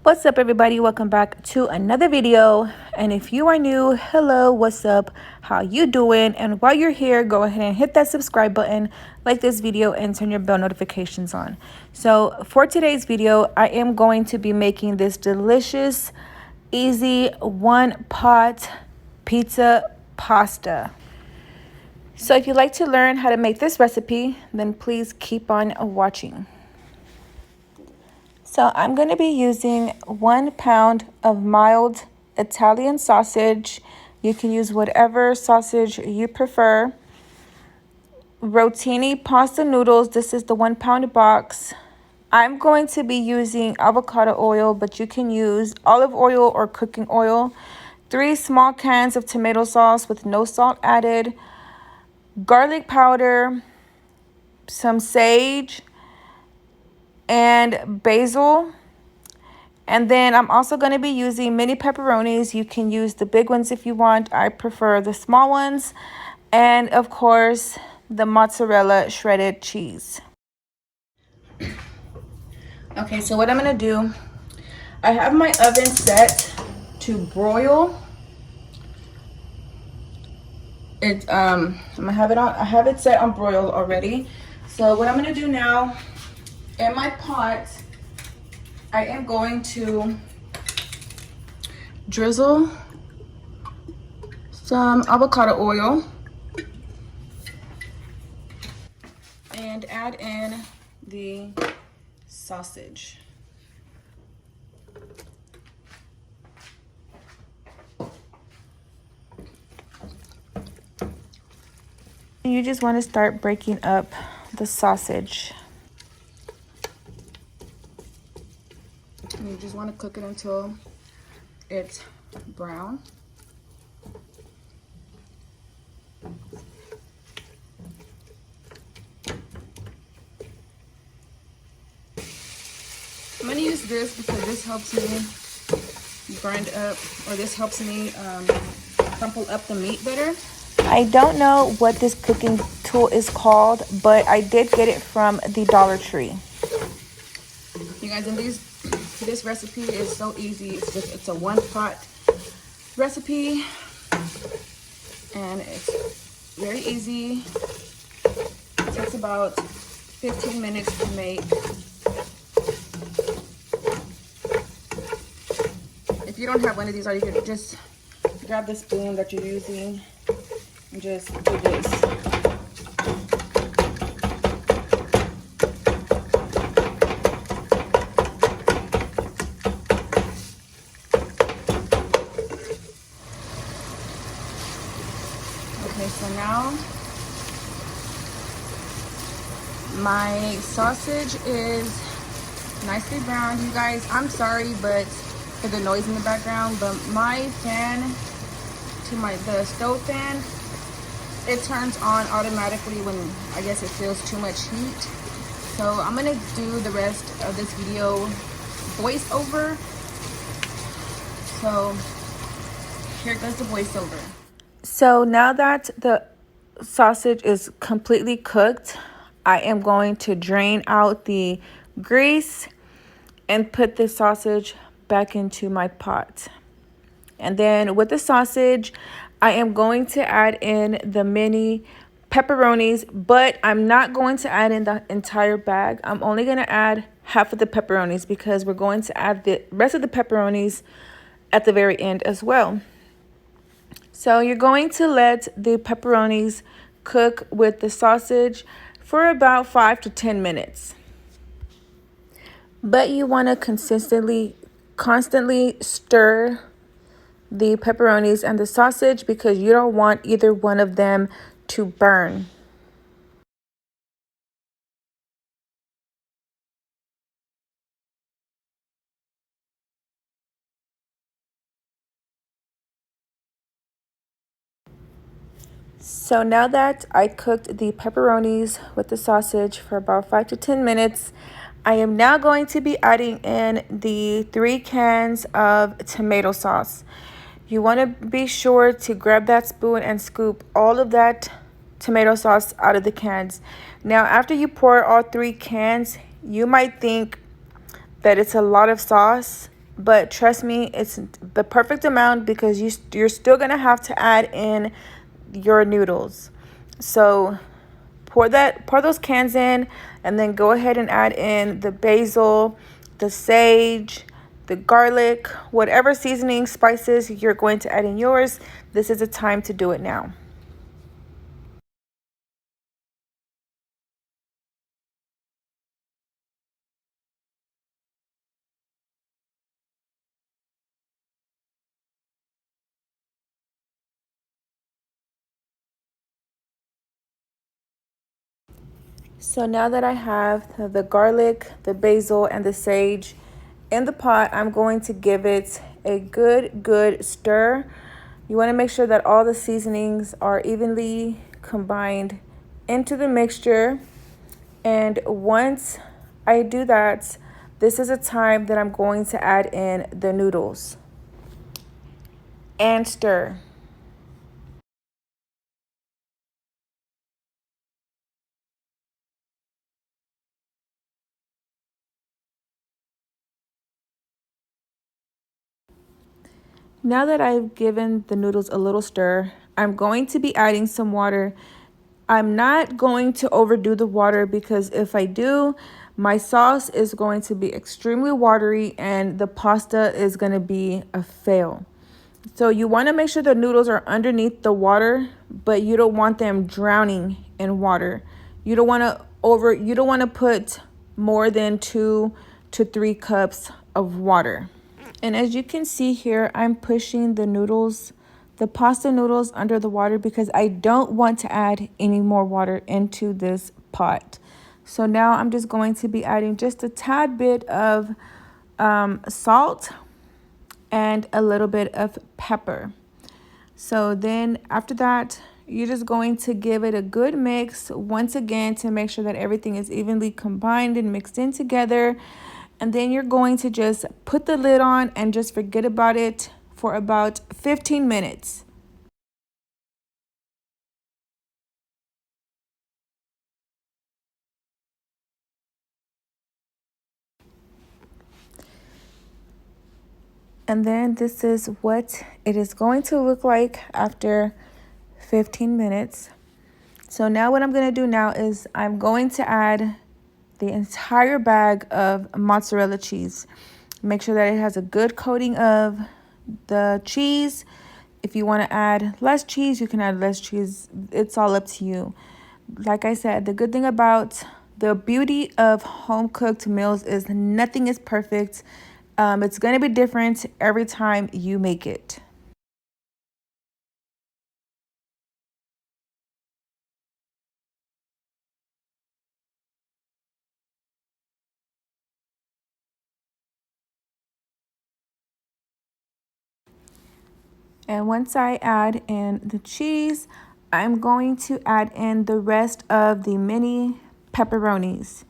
What's up, everybody? Welcome back to another video. And if you are new, hello, what's up, how you doing? And while you're here, go ahead and hit that subscribe button, like this video, and turn your bell notifications on. So for today's video, I am going to be making this delicious, easy one pot pizza pasta. So if you'd like to learn how to make this recipe, then please keep on watching. So I'm going to be using 1 pound of mild Italian sausage. You can use whatever sausage you prefer. Rotini pasta noodles. This is the 1 pound box. I'm going to be using avocado oil, but you can use olive oil or cooking oil. 3 small cans of tomato sauce with no salt added. Garlic powder. Some sage and basil. And then I'm also going to be using mini pepperonis. You can use the big ones if you want. I prefer the small ones. And of course, the mozzarella shredded cheese. Okay, so what I'm going to do, I have my oven set to broil. I'm gonna have it on. I have it set on broil already. So what I'm going to do now, in my pot, I am going to drizzle some avocado oil and add in the sausage. You just want to start breaking up the sausage. And you just want to cook it until it's brown. I'm going to use this because this helps me grind up, or this helps me crumple up the meat better. I don't know what this cooking tool is called, but I did get it from the Dollar Tree. You guys, and this recipe is so easy. It's a one pot recipe, and it's very easy. It takes about 15 minutes to make. If you don't have one of these, or you can just grab the spoon that you're using and just do this. Okay, so now my sausage is nicely browned. You guys, I'm sorry, but for the noise in the background, but my fan the stove fan, it turns on automatically when I guess it feels too much heat. So I'm gonna do the rest of this video voiceover. So here goes the voiceover. So now that the sausage is completely cooked, I am going to drain out the grease and put the sausage back into my pot. And then with the sausage, I am going to add in the mini pepperonis, but I'm not going to add in the entire bag. I'm only going to add half of the pepperonis because we're going to add the rest of the pepperonis at the very end as well. So you're going to let the pepperonis cook with the sausage for about 5 to 10 minutes. But you want to constantly stir the pepperonis and the sausage because you don't want either one of them to burn. So now that I cooked the pepperonis with the sausage for about 5 to 10 minutes, I am now going to be adding in the 3 cans of tomato sauce. You want to be sure to grab that spoon and scoop all of that tomato sauce out of the cans. Now, after you pour all 3 cans, you might think that it's a lot of sauce, but trust me, it's the perfect amount because you're still gonna have to add in your noodles. So pour those cans in, and then go ahead and add in the basil, the sage, the garlic, whatever seasoning spices you're going to add in yours. This is the time to do it now. So now that I have the garlic, the basil, and the sage in the pot, I'm going to give it a good stir. You want to make sure that all the seasonings are evenly combined into the mixture. And once I do that, this is a time that I'm going to add in the noodles and stir. Now that I've given the noodles a little stir, I'm going to be adding some water. I'm not going to overdo the water because if I do, my sauce is going to be extremely watery and the pasta is going to be a fail. So you want to make sure the noodles are underneath the water, but you don't want them drowning in water. You don't want to put more than 2 to 3 cups of water. And as you can see here, I'm pushing the pasta noodles under the water because I don't want to add any more water into this pot. So now I'm just going to be adding just a tad bit of salt and a little bit of pepper. So then after that, you're just going to give it a good mix once again to make sure that everything is evenly combined and mixed in together. And then you're going to just put the lid on and just forget about it for about 15 minutes. And then this is what it is going to look like after 15 minutes. So now what I'm going to do now is I'm going to add the entire bag of mozzarella cheese. Make sure that it has a good coating of the cheese. If you want to add less cheese, you can add less cheese. It's all up to you. Like I said, the good thing about the beauty of home cooked meals is nothing is perfect. It's going to be different every time you make it. And once I add in the cheese, I'm going to add in the rest of the mini pepperonis.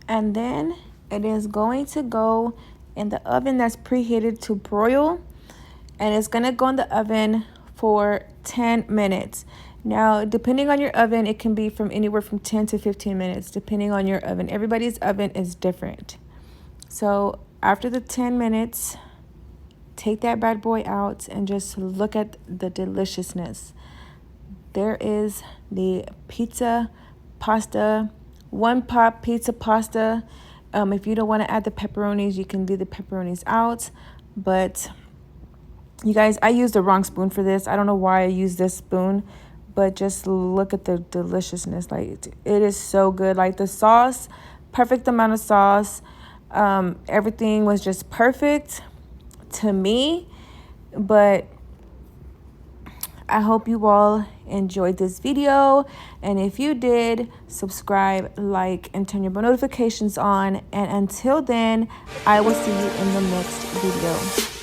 And then it is going to go in the oven that's preheated to broil. And it's going to go in the oven for 10 minutes. Now, depending on your oven, it can be from anywhere from 10 to 15 minutes, depending on your oven. Everybody's oven is different. So after the 10 minutes, take that bad boy out and just look at the deliciousness. There is the pizza pasta, one pot pizza pasta. If you don't want to add the pepperonis, you can leave the pepperonis out. But you guys, I used the wrong spoon for this. I don't know why I used this spoon, but just look at the deliciousness. Like, it is so good. Like, the sauce, perfect amount of sauce. Everything was just perfect to me. But I hope you all enjoyed this video. And if you did, subscribe, like, and turn your notifications on. And until then, I will see you in the next video.